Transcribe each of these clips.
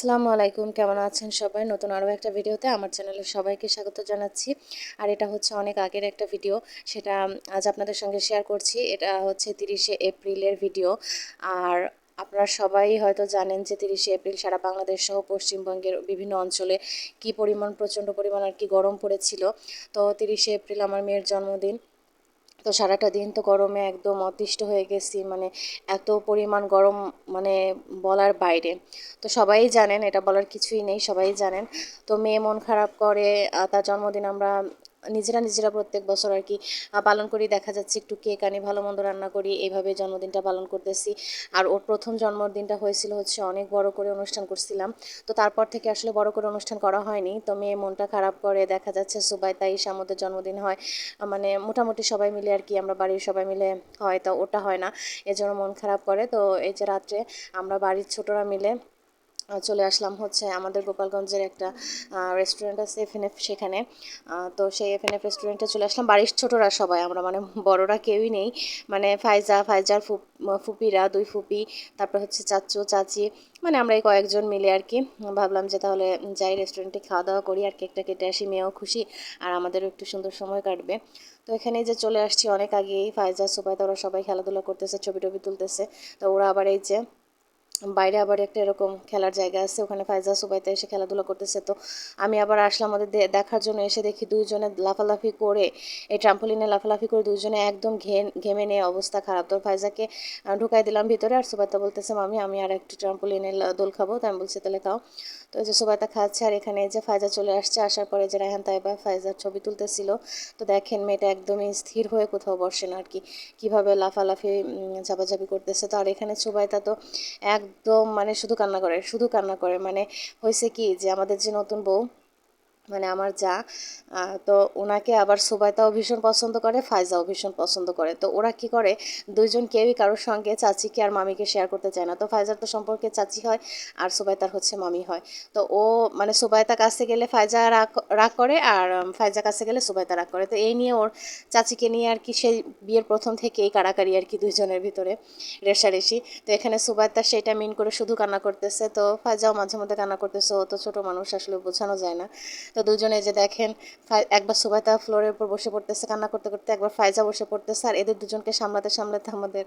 আসসালামু আলাইকুম, কেমন আছেন সবাই? নতুন আরও একটা ভিডিওতে আমার চ্যানেলে সবাইকে স্বাগত জানাচ্ছি। আর এটা হচ্ছে অনেক আগের একটা ভিডিও, সেটা আজ আপনাদের সঙ্গে শেয়ার করছি। এটা হচ্ছে 30শে এপ্রিলের ভিডিও। আর আপনারা সবাই হয়তো জানেন যে 30শে এপ্রিল সারা বাংলাদেশ সহ পশ্চিমবঙ্গের বিভিন্ন অঞ্চলে কি পরিমাণ, প্রচণ্ড পরিমাণ আর কি গরম পড়েছিল। তো 30শে এপ্রিল আমার মেয়ের জন্মদিন। তো সারাটা দিন তো গরমে একদম অতিষ্ঠ হয়ে গেছি, মানে এত পরিমাণ গরম, মানে বলার বাইরে। তো সবাই জানেন, এটা বলার কিছুই নেই, সবাই জানেন। তো মেয়ে মন খারাপ করে, তার জন্মদিন আমরা নিজেরা নিজেরা প্রত্যেক বছর আর কি পালন করি। দেখা যাচ্ছে একটু কেক আনি, ভালো মন্দ রান্না করি, এইভাবে জন্মদিনটা পালন করতেছি। আর ওর প্রথম জন্মদিনটা হয়েছিল হচ্ছে অনেক বড় করে অনুষ্ঠান করছিলাম। তো তারপর থেকে আসলে বড় করে অনুষ্ঠান করা হয়নি। তো মেয়ে মনটা খারাপ করে, দেখা যাচ্ছে সুবাইতা ঈশা আমাদের জন্মদিন হয়, মানে মোটামুটি সবাই মিলে আর কি, আমরা বাড়ির সবাই মিলে হয়, তো ওটা হয় না, এজন্য মন খারাপ করে। তো এই যে রাত্রে আমরা বাড়ির ছোটরা মিলে চলে আসলাম হচ্ছে আমাদের গোপালগঞ্জের একটা রেস্টুরেন্ট আছে এফএনএফ, সেখানে। তো সেই এফএনএফ রেস্টুরেন্টে চলে আসলাম বাড়ির ছোটরা সবাই, আমরা মানে বড়রা কেউই নেই। মানে ফাইজার ফুপিরা, দুই ফুপি, তারপর হচ্ছে চাচু চাচি, মানে আমরা এই কয়েকজন মিলে আর কি ভাবলাম যে তাহলে যাই রেস্টুরেন্টে খাওয়া দাওয়া করি, আর কেকটা কেটে আসি, মেয়েও খুশি আর আমাদেরও একটু সুন্দর সময় কাটবে। তো এখানে যে চলে আসছি অনেক আগেই, ফাইজা সুবাইতা ওরা সবাই খেলাধুলা করতেছে, ছবি টবি তুলতেছে। তো ওরা আবার এই যে বাইরে আবার একটা এরকম খেলার জায়গা আছে, ওখানে ফাইজা সুবাইতা এসে খেলাধুলা করতেছে। তো আমি আবার আসলাম ওদের দেখার জন্য, এসে দেখি দুইজনে লাফালাফি করে, এই ট্রাম্পোলিনে লাফালাফি করে দুইজনে একদম ঘেমে নিয়ে অবস্থা খারাপ। তো ফাইজাকে ঢুকাই দিলাম ভিতরে, আর সুবাইতা বলতেছে মামি আমি আর একটু ট্রাম্পোলিনে দোল খাবো। তো আমি বলছি তাহলে খাও। তো এই যে সুবাইতা খাচ্ছে, আর এখানে এই যে ফাইজা চলে আসছে, আসার পরে যে রায়হান তাইবা ফাইজার ছবি তুলতেছিল। তো দেখেন মেয়েটা একদমই স্থির হয়ে কোথাও বসে না আর কি, কীভাবে লাফালাফি ঝাপাঝাপি করতেছে। তো আর এখানে সুবাইতা তো একদম মানে শুধু কান্না করে, শুধু কান্না করে। মানে হয়েছে কি যে আমাদের যে নতুন বউ, মানে আমার যা, তো ওনাকে আবার সুবাইতাও ভীষণ পছন্দ করে, ফাইজাও ভীষণ পছন্দ করে। তো ওরা কি করে, দুইজন কেউই কারোর সঙ্গে চাচিকে আর মামিকে শেয়ার করতে চায় না। তো ফাইজার তো সম্পর্কে চাচি হয়, আর সুবাইতার হচ্ছে মামি হয়। তো ও মানে সুবাইতার কাছে গেলে ফাইজা রাগ রাগ করে, আর ফাইজা কাছে গেলে সুবাইতা রাগ করে। তো এই নিয়ে ওর চাচিকে নিয়ে আর কি সেই বিয়ের প্রথম থেকেই কাড়াকাড়ি আর কি দুইজনের ভিতরে, রেষারেষি। তো এখানে সুবাইতা সেটা মিন করে শুধু কান্না করতেছে, তো ফাইজাও মাঝে মধ্যে কান্না করতেছে, ও তো ছোটো মানুষ, আসলে বোঝানো যায় না। তো দুজনে যে দেখেন, একবার সুবাইতা ফ্লোরের উপর বসে পড়তেছে কান্না করতে করতে, একবার ফাইজা বসে পড়তেছে, আর এদের দুজনকে সামলাতে সামলাতে আমাদের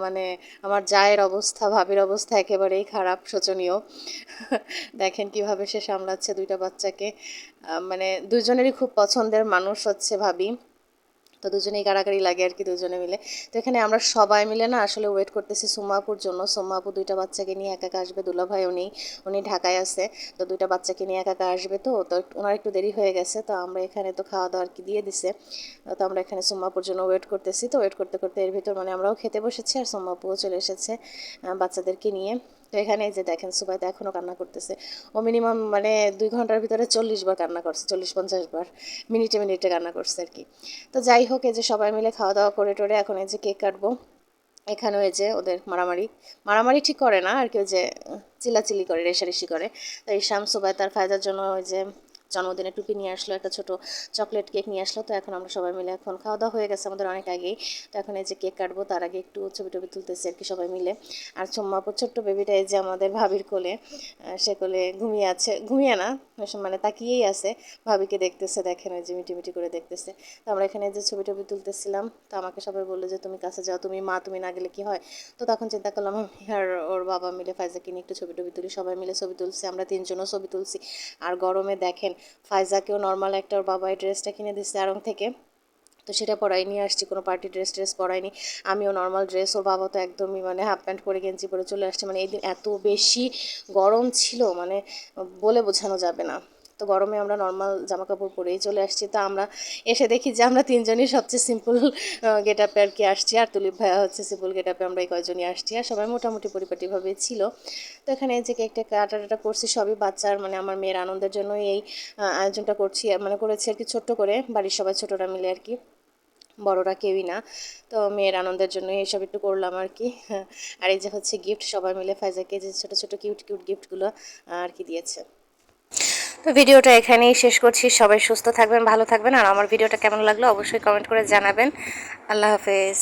মানে আমার জায়ের অবস্থা, ভাবির অবস্থা একেবারেই খারাপ, শোচনীয়। দেখেন কিভাবে সে সামলাচ্ছে দুইটা বাচ্চাকে। মানে দুজনেরই খুব পছন্দের মানুষ হচ্ছে ভাবি। তো দুজনেই গাড়াগাড়ি লাগে আর কি দুজনে মিলে। তো এখানে আমরা সবাই মিলে না আসলে ওয়েট করতেছি সুম্মা আপুর জন্য। সুম্মা আপু দুইটা বাচ্চাকে নিয়ে একা একা আসবে, দুলাভাইও নেই, উনি ঢাকায় আছে। তো দুইটা বাচ্চাকে নিয়ে একা একা আসবে, তো তো ওনার একটু দেরি হয়ে গেছে। তো আমরা এখানে তো খাওয়া দাওয়া আর কি দিয়ে দিছে। তো আমরা এখানে সুম্মা আপুর জন্য ওয়েট করতেছি। তো ওয়েট করতে করতে এর ভিতর মানে আমরাও খেতে বসেছি, আর সুম্মা আপুও চলে এসেছে বাচ্চাদেরকে নিয়ে। তো এখানে এই যে দেখেন সুবাইতা এখনও কান্না করতেছে। ও মিনিমাম মানে 2 ঘন্টার ভিতরে 40 বার কান্না করছে, 40-50 বার, মিনিটে মিনিটে কান্না করছে আর কি। তো যাই হোক, এই যে সবাই মিলে খাওয়া দাওয়া করে টোরে এখন এই যে কেক কাটবো। এখানেও এই যে ওদের মারামারি, মারামারি ঠিক করে না আর কি, ওই যে চিল্লাচিল্লি করে, রেষারেষি করে। তো এই শাম সুবাইতার ফায়দার জন্য ওই যে জন্মদিনে টুপি নিয়ে আসলো, একটা ছোট চকলেট কেক নিয়ে আসলো। তো এখন আমরা সবাই মিলে, এখন খাওয়া দাওয়া হয়ে গেছে আমাদের অনেক আগেই। তো এখন এই যে কেক কাটবো, তার আগে একটু ছবি টবি তুলতেছি আর কি সবাই মিলে। আর চুম্মাপুর ছোট্ট বেবিটা এই যে আমাদের ভাবির কোলে, সে কোলে ঘুমিয়ে আছে, ঘুমিয়ে না মানে তাকিয়েই আছে, ভাবিকে দেখতেছে, দেখেন ওই যে মিটি মিটি করে দেখতেছে। তো আমরা এখানে যে ছবি টবি তুলতেছিলাম, তো আমাকে সবাই বললো যে তুমি কাছে যাও, তুমি মা, তুমি না গেলে কি হয়। তো তখন চিন্তা করলাম আমি আর ওর বাবা মিলে ফাইজাকে নিয়ে একটু ছবি টবি তুলি, সবাই মিলে ছবি তুলছি, আমরা তিনজনও ছবি তুলছি। আর গরমে দেখেন ফাইজাকেও নর্মাল একটা ওর বাবা এই ড্রেসটা কিনে দিচ্ছে আড়ং থেকে, তো সেটা পরাই নিয়ে আসছি, কোনো পার্টি ড্রেস পরাইনি। আমিও নর্মাল ড্রেস, ওর বাবা তো একদমই মানে হাফ প্যান্ট পরে গেঞ্জি পরে চলে আসছে। মানে এই দিন এত বেশি গরম ছিল, মানে বলে বোঝানো যাবে না। তো গরমে আমরা নর্মাল জামা কাপড় পরেই চলে আসছি। তো আমরা এসে দেখি যে আমরা তিনজনই সবচেয়ে সিম্পল গেট আপে আর কি আসছি, আর তুলিপ ভাইয়া হচ্ছে সিম্পল গেট আপে, আমরা এই কয়জনই আসছি, আর সবাই মোটামুটি পরিপাটিভাবেই ছিল। তো এখানে এই যে কেকটা কাটাটা করছি সবই বাচ্চার, মানে আমার মেয়ের আনন্দের জন্যই এই আয়োজনটা করছি, মানে করেছি আর কি ছোট্ট করে, বাড়ির সবাই ছোটরা মিলে আর কি, বড়রা কেউই না। তো মেয়ের আনন্দের জন্য এইসব একটু করলাম আর কি। আর এই যে হচ্ছে গিফট, সবাই মিলে ফাইজাকে যে ছোটো ছোটো কিউট কিউট গিফটগুলো আর কি দিয়েছে। তো ভিডিওটা এখানেই শেষ করছি, সবাই সুস্থ থাকবেন, ভালো থাকবেন, আর আমার ভিডিওটা কেমন লাগলো অবশ্যই কমেন্ট করে জানাবেন। আল্লাহ হাফেজ।